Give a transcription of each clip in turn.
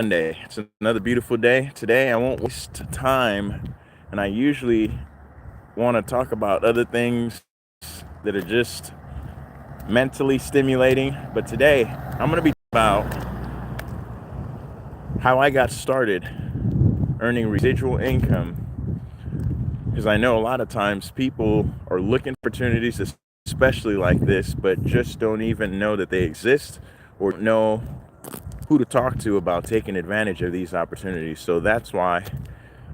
Monday. It's another beautiful day. Today, I won't waste time, and I usually want to talk about other things that are just mentally stimulating. But today, I'm going to be talking about how I got started earning residual income because I know a lot of times people are looking for opportunities, especially like this, but just don't even know that they exist or know who to talk to about taking advantage of these opportunities. So that's why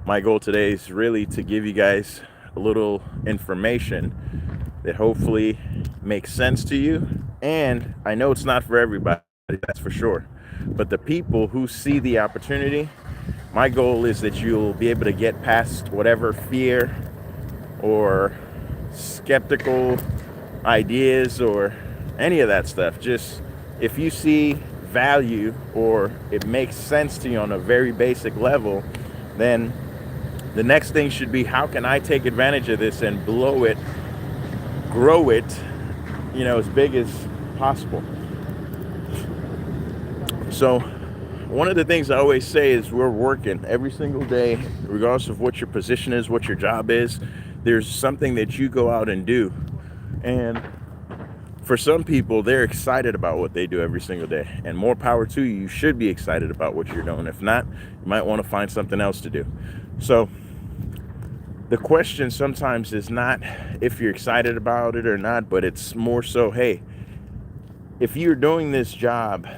my goal today is really to give you guys a little information that hopefully makes sense to you. And I know it's not for everybody, that's for sure. But the people who see the opportunity, my goal is that you'll be able to get past whatever fear or skeptical ideas or any of that stuff. Just if you see value or it makes sense to you on a very basic level, then the next thing should be, how can I take advantage of this and blow it, grow it, as big as possible. So one of the things I always say is we're working every single day, regardless of what your position is, what your job is. There's something that you go out and do. And for some people, they're excited about what they do every single day. And more power to you. You should be excited about what you're doing. If not, you might want to find something else to do. So the question sometimes is not if you're excited about it or not, but it's more so, hey, if you're doing this job,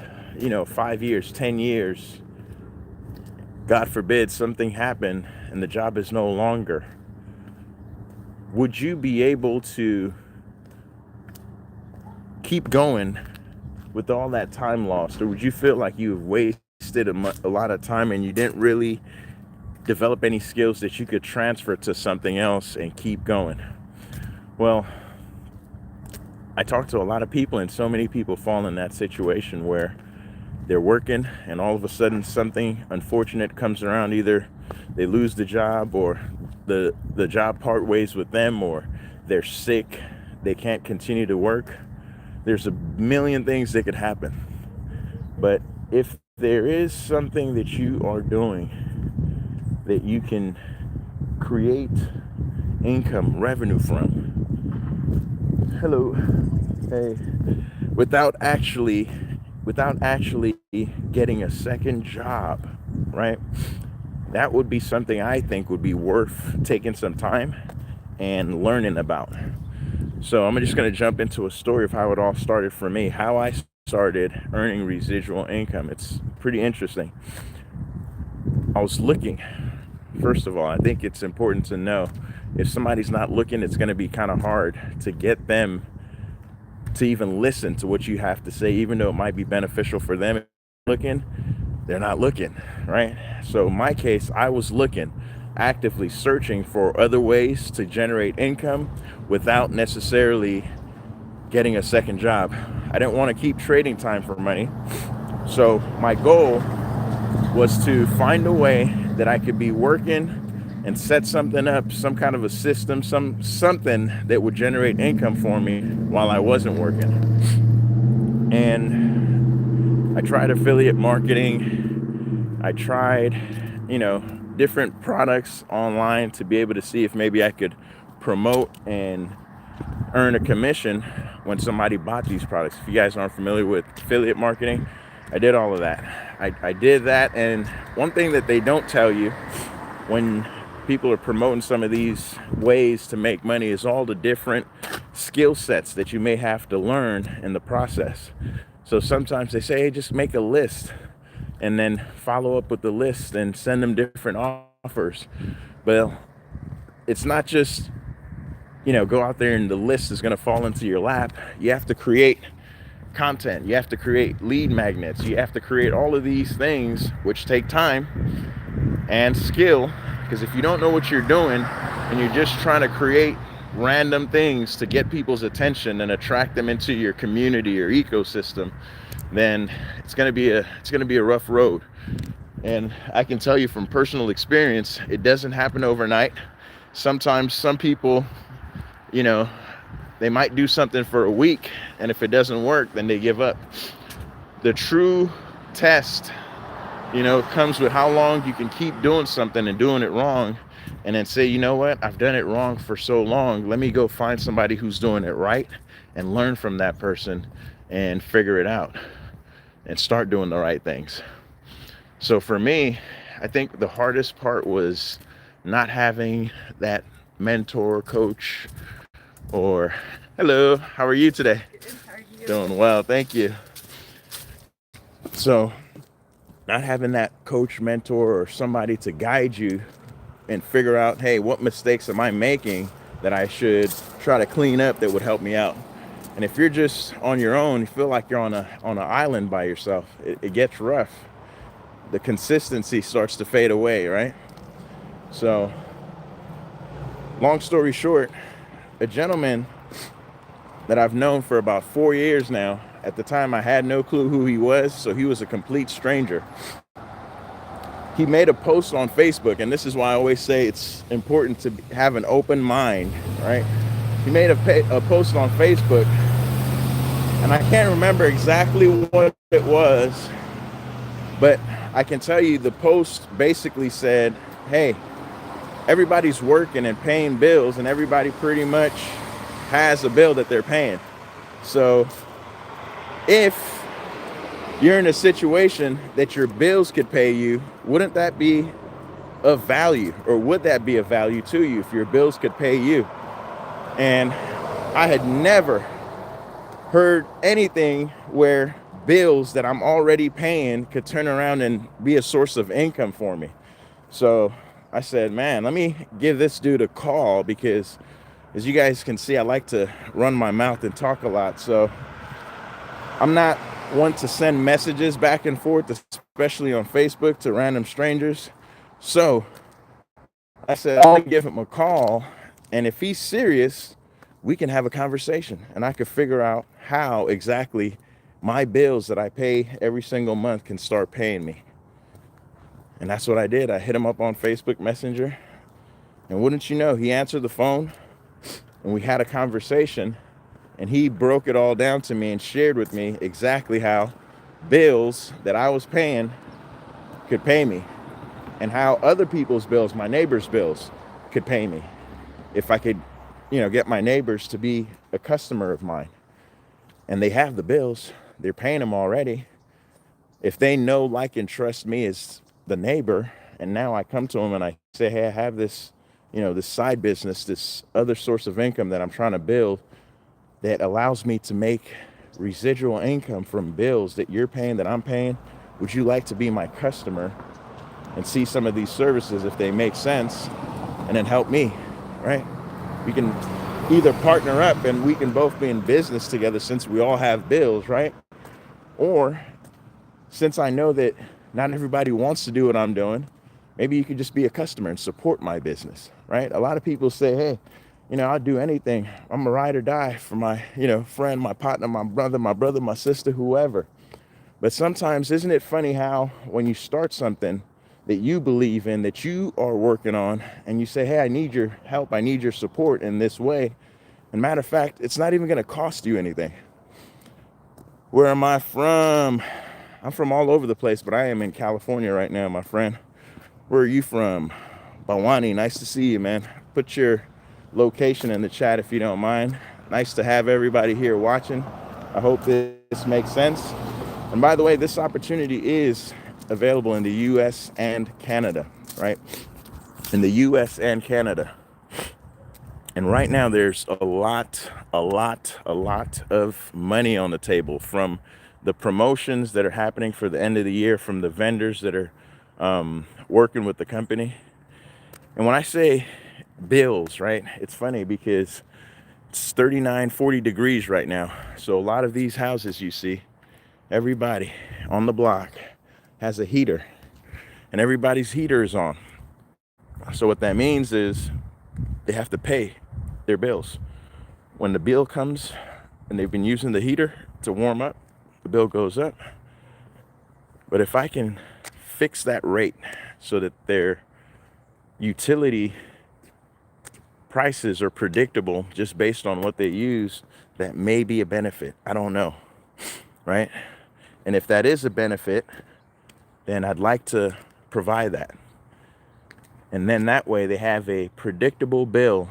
5 years, 10 years, God forbid something happened and the job is no longer, would you be able to keep going with all that time lost? Or would you feel like you've wasted a lot of time and you didn't really develop any skills that you could transfer to something else and keep going? Well, I talk to a lot of people, and so many people fall in that situation where they're working and all of a sudden something unfortunate comes around. Either they lose the job, or the job part ways with them, or they're sick, they can't continue to work. There's a million things that could happen. But if there is something that you are doing that you can create income, revenue from, hello, hey, without actually getting a second job, right? That would be something I think would be worth taking some time and learning about. So I'm just going to jump into a story of how it all started for me, how I started earning residual income. It's pretty interesting. I was looking. First of all, I think it's important to know, if somebody's not looking, it's going to be kind of hard to get them to even listen to what you have to say, even though it might be beneficial for them. Looking, they're not looking, right? So in my case, I was looking, actively searching for other ways to generate income without necessarily getting a second job. I didn't want to keep trading time for money. So my goal was to find a way that I could be working and set something up, some kind of a system, something that would generate income for me while I wasn't working. And I tried affiliate marketing. I tried, different products online to be able to see if maybe I could promote and earn a commission when somebody bought these products. If you guys aren't familiar with affiliate marketing, I did all of that. I did that. And one thing that they don't tell you when people are promoting some of these ways to make money is all the different skill sets that you may have to learn in the process. So sometimes they say, hey, just make a list and then follow up with the list and send them different offers. Well, it's not just, go out there and the list is going to fall into your lap. You have to create content. You have to create lead magnets. You have to create all of these things, which take time and skill. Because if you don't know what you're doing and you're just trying to create random things to get people's attention and attract them into your community or ecosystem, then it's going to be a rough road. And I can tell you from personal experience, it doesn't happen overnight. Sometimes some people, they might do something for a week, and if it doesn't work, then they give up. The true test It comes with how long you can keep doing something and doing it wrong, and then say, you know what, I've done it wrong for so long. Let me go find somebody who's doing it right and learn from that person and figure it out and start doing the right things. So for me, I think the hardest part was not having that mentor, coach, or hello, how are you today? Good. How are you? Doing well, thank you. So not having that coach, mentor, or somebody to guide you and figure out, hey, what mistakes am I making that I should try to clean up that would help me out? And if you're just on your own, you feel like you're on an island by yourself. It gets rough. The consistency starts to fade away, right? So, long story short, a gentleman that I've known for about 4 years now. At the time, I had no clue who he was, so he was a complete stranger. He made a post on Facebook, and this is why I always say it's important to have an open mind, right? He made a post on Facebook, and I can't remember exactly what it was, but I can tell you the post basically said, hey, everybody's working and paying bills, and everybody pretty much has a bill that they're paying. So if you're in a situation that your bills could pay you, wouldn't that be of value, or would that be of value to you if your bills could pay you? And I had never heard anything where bills that I'm already paying could turn around and be a source of income for me. So I said, man, let me give this dude a call, because as you guys can see, I like to run my mouth and talk a lot. So I'm not one to send messages back and forth, especially on Facebook, to random strangers. So I said, I'll give him a call, and if he's serious, we can have a conversation, and I could figure out how exactly my bills that I pay every single month can start paying me. And that's what I did. I hit him up on Facebook Messenger, and wouldn't you know, he answered the phone, and we had a conversation, and he broke it all down to me and shared with me exactly how bills that I was paying could pay me, and how other people's bills, my neighbors' bills, could pay me if I could, get my neighbors to be a customer of mine. And they have the bills, they're paying them already. If they know, like, and trust me as the neighbor, and now I come to them and I say, hey, I have this, this side business, this other source of income that I'm trying to build that allows me to make residual income from bills that you're paying, that I'm paying. Would you like to be my customer and see some of these services if they make sense, and then help me, right? We can either partner up and we can both be in business together, since we all have bills, right? Or since I know that not everybody wants to do what I'm doing, maybe you could just be a customer and support my business, right? A lot of people say, hey, I'll do anything. I'm a ride or die for my, friend, my partner, my brother, my sister, whoever. But sometimes, isn't it funny how when you start something that you believe in, that you are working on, and you say, hey, I need your help, I need your support in this way. And matter of fact, it's not even going to cost you anything. Where am I from? I'm from all over the place, but I am in California right now, my friend. Where are you from? Bawani, nice to see you, man. Put your location in the chat if you don't mind. Nice to have everybody here watching. I hope this makes sense. And by the way, this opportunity is available in the US and Canada, right? In the US and Canada. And right now there's a lot of money on the table, from the promotions that are happening for the end of the year, from the vendors that are working with the company. And when I say bills, right, it's funny because it's 39, 40 degrees right now. So a lot of these houses you see, everybody on the block has a heater, and everybody's heater is on. So what that means is they have to pay their bills. When the bill comes and they've been using the heater to warm up, the bill goes up. But if I can fix that rate so that their utility prices are predictable just based on what they use, that may be a benefit. I don't know, right? And if that is a benefit, then I'd like to provide that. And then that way they have a predictable bill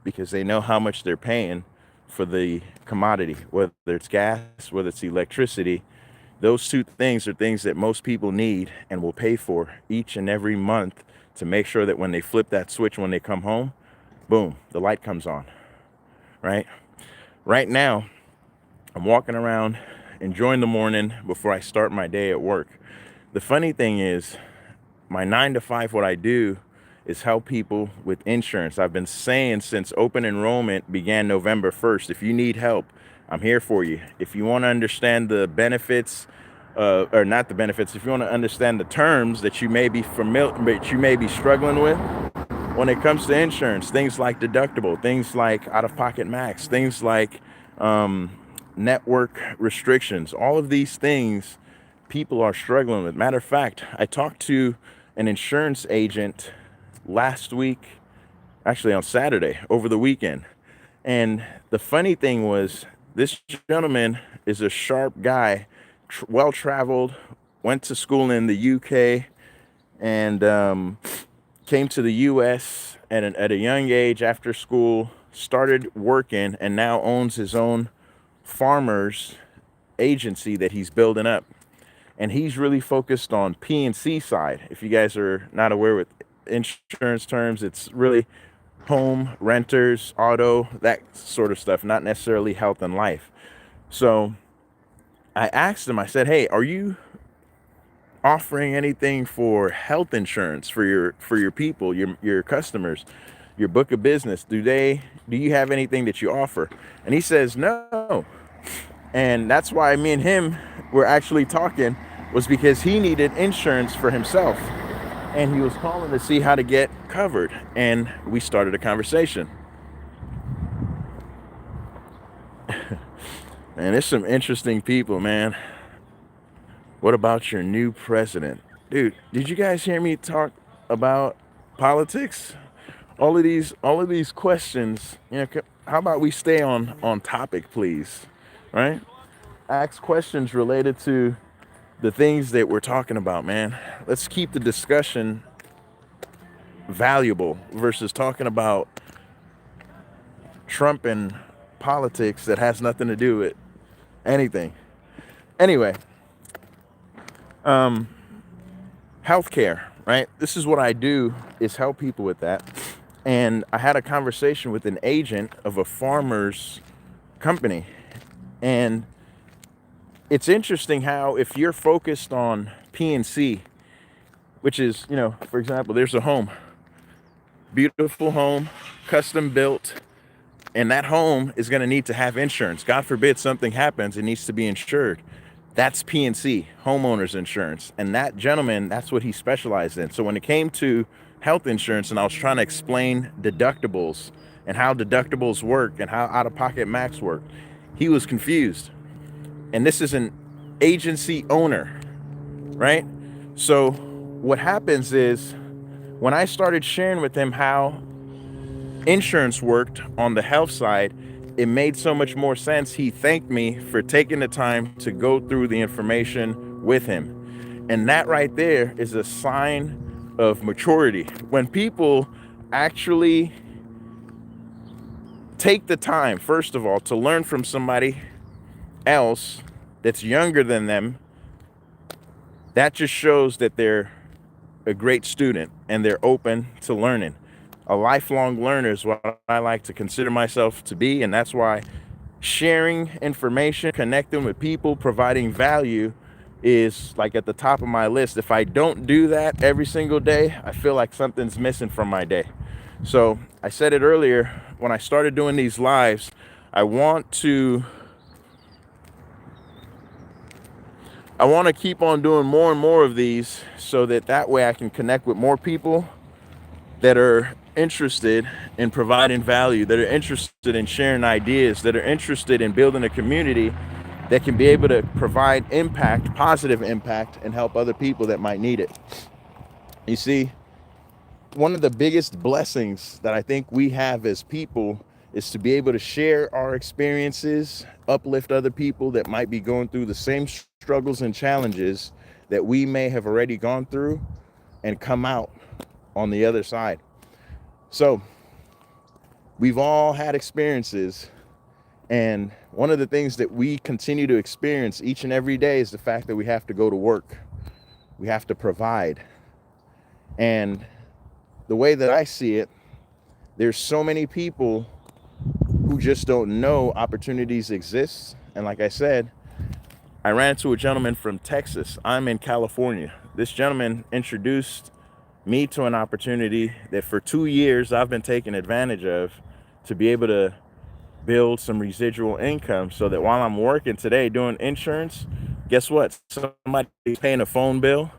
because they know how much they're paying for the commodity, whether it's gas, whether it's electricity. Those two things are things that most people need and will pay for each and every month to make sure that when they flip that switch, when they come home, boom, the light comes on, right? Right now, I'm walking around enjoying the morning before I start my day at work. The funny thing is, my 9 to 5, what I do is help people with insurance. I've been saying since open enrollment began November 1st, if you need help, I'm here for you. If you want to understand the benefits, or not the benefits, if you want to understand the terms that you may be familiar, but you may be struggling with when it comes to insurance, things like deductible, things like out-of-pocket max, things like network restrictions, all of these things people are struggling with. Matter of fact, I talked to an insurance agent last week, actually on Saturday, over the weekend. And the funny thing was, this gentleman is a sharp guy, well-traveled, went to school in the UK, and came to the US at a young age after school, started working, and now owns his own farmers agency that he's building up. And he's really focused on P&C side. If you guys are not aware with insurance terms, it's really home, renters, auto, that sort of stuff, not necessarily health and life. So I asked him, I said, hey, are you offering anything for health insurance for your people, your customers, your book of business? Do you have anything that you offer? And he says no. And that's why me and him were actually talking, was because he needed insurance for himself and he was calling to see how to get covered, and we started a conversation. And there's some interesting people, man. What about your new president? Dude, did you guys hear me talk about politics? All of these questions, how about we stay on topic, please? Right? Ask questions related to the things that we're talking about, man. Let's keep the discussion valuable versus talking about Trump and politics that has nothing to do with anything. Anyway, healthcare, right? This is what I do, is help people with that. And I had a conversation with an agent of a farmer's company. And it's interesting how if you're focused on P&C, which is, for example, there's a home, beautiful home, custom built, and that home is going to need to have insurance. God forbid something happens, it needs to be insured. That's P&C, homeowners insurance. And that gentleman, that's what he specialized in. So when it came to health insurance and I was trying to explain deductibles and how deductibles work and how out-of-pocket max work, he was confused. And this is an agency owner, right? So what happens is, when I started sharing with him how insurance worked on the health side, it made so much more sense. He thanked me for taking the time to go through the information with him. And that right there is a sign of maturity. When people actually take the time, first of all, to learn from somebody else that's younger than them, that just shows that they're a great student and they're open to learning. A lifelong learner is what I like to consider myself to be, and that's why sharing information, connecting with people, providing value is like at the top of my list. If I don't do that every single day, I feel like something's missing from my day. So I said it earlier, when I started doing these lives, I want to keep on doing more and more of these so that way I can connect with more people that are interested in providing value, that are interested in sharing ideas, that are interested in building a community that can be able to provide impact, positive impact, and help other people that might need it. You see, one of the biggest blessings that I think we have as people is to be able to share our experiences, uplift other people that might be going through the same struggles and challenges that we may have already gone through and come out on the other side. So we've all had experiences, and one of the things that we continue to experience each and every day is the fact that we have to go to work. We have to provide. And the way that I see it, there's so many people who just don't know opportunities exist. And like I said, I ran into a gentleman from Texas. I'm in California. This gentleman introduced me to an opportunity that for 2 years I've been taking advantage of, to be able to build some residual income, so that while I'm working today doing insurance, guess what? Somebody's paying a phone bill.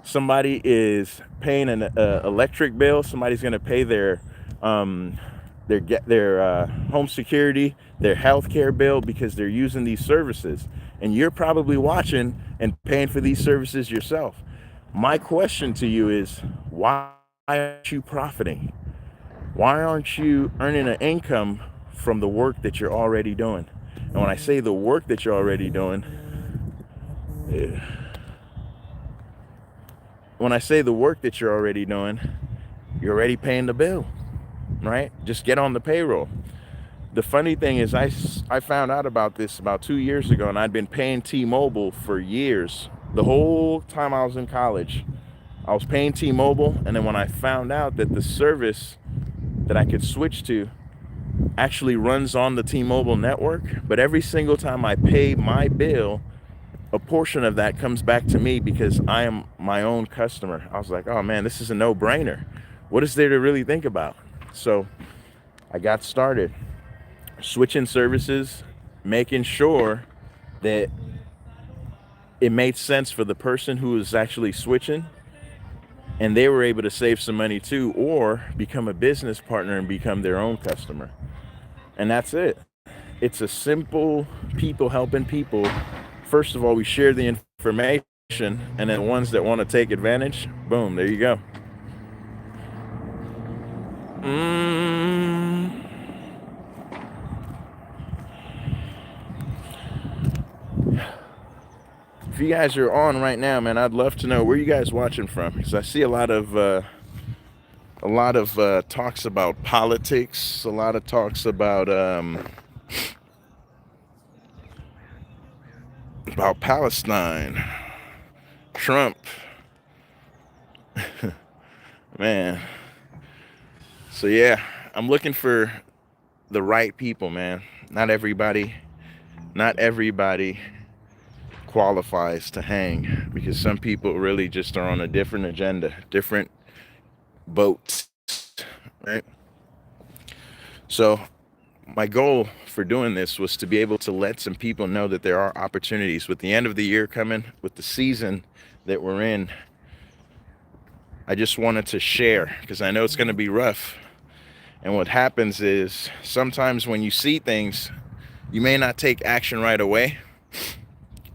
Somebody is paying an electric bill. Somebody's going to pay their home security, their healthcare bill, because they're using these services. And you're probably watching and paying for these services yourself. My question to you is, why aren't you profiting? Why aren't you earning an income from the work that you're already doing? And when I say the work that you're already doing, you're already paying the bill, right? Just get on the payroll. The funny thing is, I found out about this about 2 years ago, and I'd been paying T-Mobile for years. The whole time I was in college, I was paying T-Mobile, and then when I found out that the service that I could switch to actually runs on the T-Mobile network, but every single time I pay my bill, a portion of that comes back to me because I am my own customer. I was like, oh man, this is a no-brainer. What is there to really think about? So I got started switching services, making sure that it made sense for the person who was actually switching, and they were able to save some money too, or become a business partner and become their own customer. And that's it. It's a simple people helping people. First of all, we share the information, and then the ones that want to take advantage, boom, there you go. If you guys are on right now, man, I'd love to know where you guys watching from, because I see a lot of talks about politics, a lot of talks about Palestine, Trump, man. So yeah, I'm looking for the right people, man. Not everybody qualifies to hang, because some people really just are on a different agenda, different boats, right? So my goal for doing this was to be able to let some people know that there are opportunities. With the end of the year coming, with the season that we're in, I just wanted to share, because I know it's going to be rough. And what happens is, sometimes when you see things, you may not take action right away.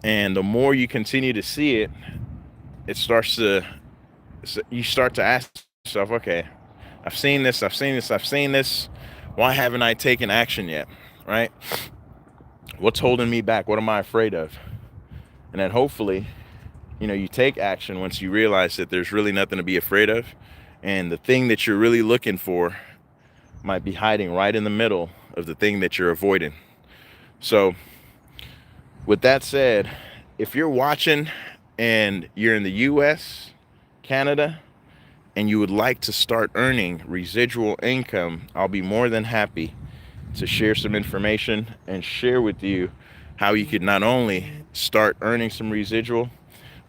And the more you continue to see it, you start to ask yourself, okay, I've seen this. Why haven't I taken action yet, right? What's holding me back? What am I afraid of? And then hopefully, you take action once you realize that there's really nothing to be afraid of. And the thing that you're really looking for might be hiding right in the middle of the thing that you're avoiding. So with that said, if you're watching and you're in the US, Canada, and you would like to start earning residual income, I'll be more than happy to share some information and share with you how you could not only start earning some residual,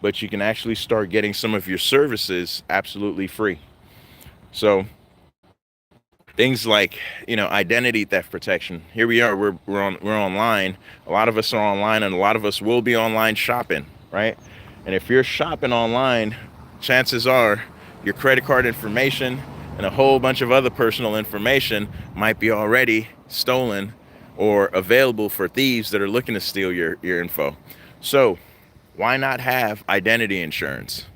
but you can actually start getting some of your services absolutely free. So things like, identity theft protection. Here we are, we're online. A lot of us are online, and a lot of us will be online shopping, right? And if you're shopping online, chances are your credit card information and a whole bunch of other personal information might be already stolen or available for thieves that are looking to steal your info. So why not have identity insurance?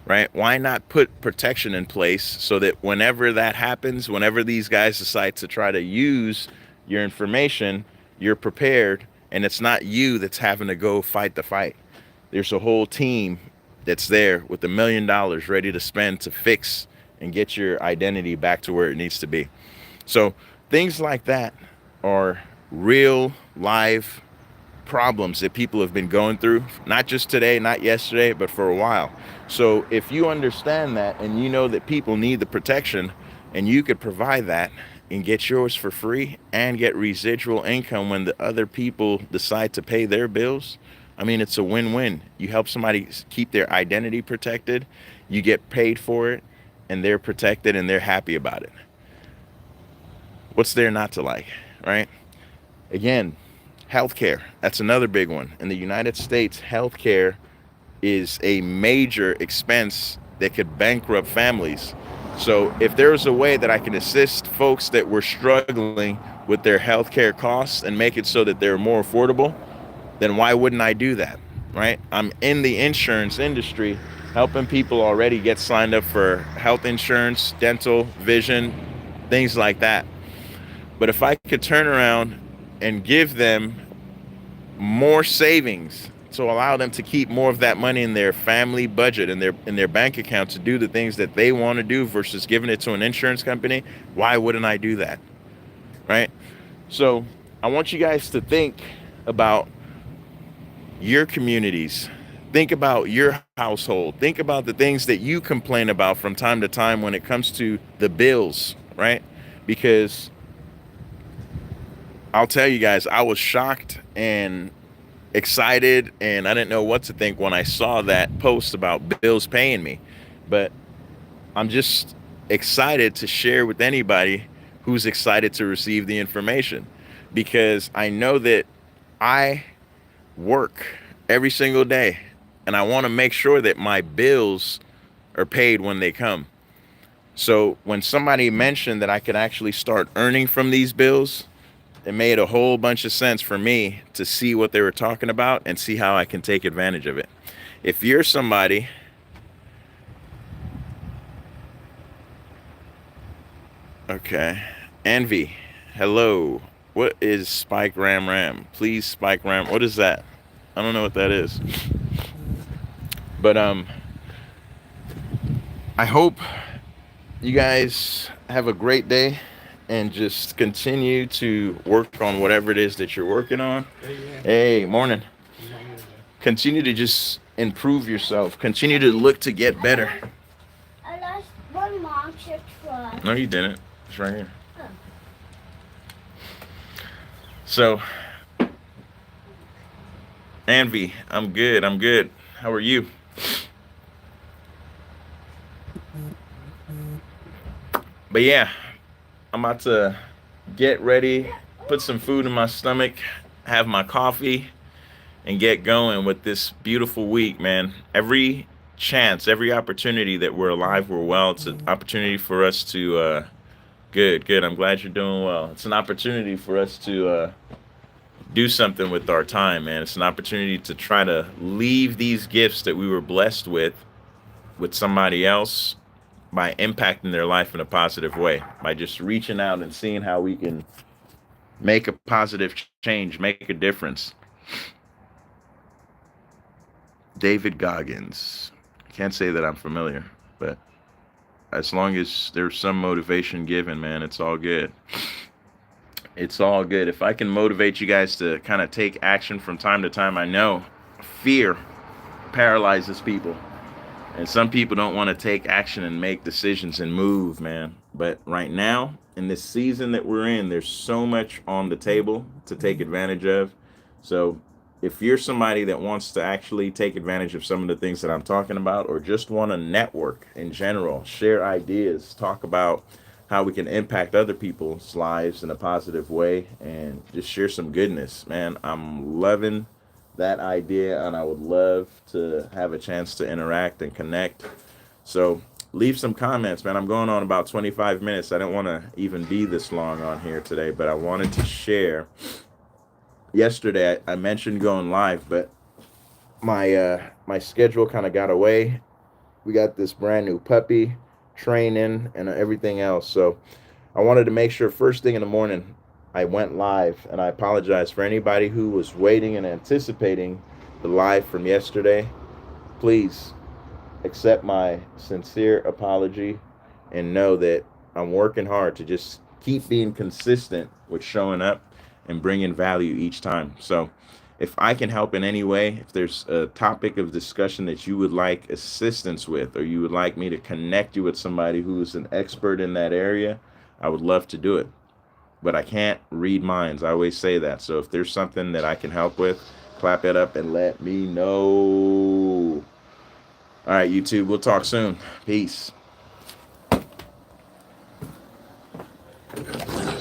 Right? Why not put protection in place so that whenever that happens, whenever these guys decide to try to use your information, you're prepared, and it's not you that's having to go fight the fight. There's a whole team that's there with $1 million ready to spend to fix and get your identity back to where it needs to be. So things like that are real live problems that people have been going through, not just today, not yesterday, but for a while. So if you understand that and you know that people need the protection and you could provide that and get yours for free and get residual income when the other people decide to pay their bills, I mean, it's a win-win. You help somebody keep their identity protected, you get paid for it, and they're protected and they're happy about it. What's there not to like, right? Again, healthcare. That's another big one. In the United States, healthcare is a major expense that could bankrupt families. So if there's a way that I can assist folks that were struggling with their healthcare costs and make it so that they're more affordable, then why wouldn't I do that, right? I'm in the insurance industry helping people already get signed up for health insurance, dental, vision, things like that. But if I could turn around and give them more savings to allow them to keep more of that money in their family budget and in their bank account to do the things that they want to do versus giving it to an insurance company, why wouldn't I do that? Right? So I want you guys to think about your communities. Think about your household. Think about the things that you complain about from time to time when it comes to the bills, right? Because I'll tell you guys, I was shocked and excited, and I didn't know what to think when I saw that post about bills paying me. But I'm just excited to share with anybody who's excited to receive the information, because I know that I work every single day and I want to make sure that my bills are paid when they come. So when somebody mentioned that I could actually start earning from these bills, it made a whole bunch of sense for me to see what they were talking about and see how I can take advantage of it. If you're somebody, okay, Envy, hello. What is Spike Ram? Please, Spike Ram. What is that? I don't know what that is. But I hope you guys have a great day and just continue to work on whatever it is that you're working on. Hey, morning. Continue to just improve yourself. Continue to look to get better. I lost one monster truck. No, you didn't. It's right here. Oh. So, Envy, I'm good. How are you? But yeah, I'm about to get ready, put some food in my stomach, have my coffee, and get going with this beautiful week, man. Every chance, every opportunity that we're alive, we're well, it's an opportunity for us to, good. I'm glad you're doing well. It's an opportunity for us to do something with our time, man. It's an opportunity to try to leave these gifts that we were blessed with somebody else by impacting their life in a positive way, by just reaching out and seeing how we can make a positive change, make a difference. David Goggins. I can't say that I'm familiar, but as long as there's some motivation given, man, it's all good. It's all good. If I can motivate you guys to kind of take action from time to time, I know fear paralyzes people. And some people don't want to take action and make decisions and move, man. But right now, in this season that we're in, there's so much on the table to take advantage of. So if you're somebody that wants to actually take advantage of some of the things that I'm talking about, or just want to network in general, share ideas, talk about how we can impact other people's lives in a positive way, and just share some goodness, man, I'm loving that idea, and I would love to have a chance to interact and connect. So leave some comments, man. I'm going on about 25 minutes. I didn't want to even be this long on here today, but I wanted to share. Yesterday I mentioned going live, but my schedule kind of got away. We got this brand new puppy, training and everything else, so I wanted to make sure first thing in the morning I went live, and I apologize for anybody who was waiting and anticipating the live from yesterday. Please accept my sincere apology and know that I'm working hard to just keep being consistent with showing up and bringing value each time. So, if I can help in any way, if there's a topic of discussion that you would like assistance with, or you would like me to connect you with somebody who's an expert in that area, I would love to do it. But I can't read minds. I always say that. So if there's something that I can help with, clap it up and let me know. All right, YouTube, we'll talk soon. Peace.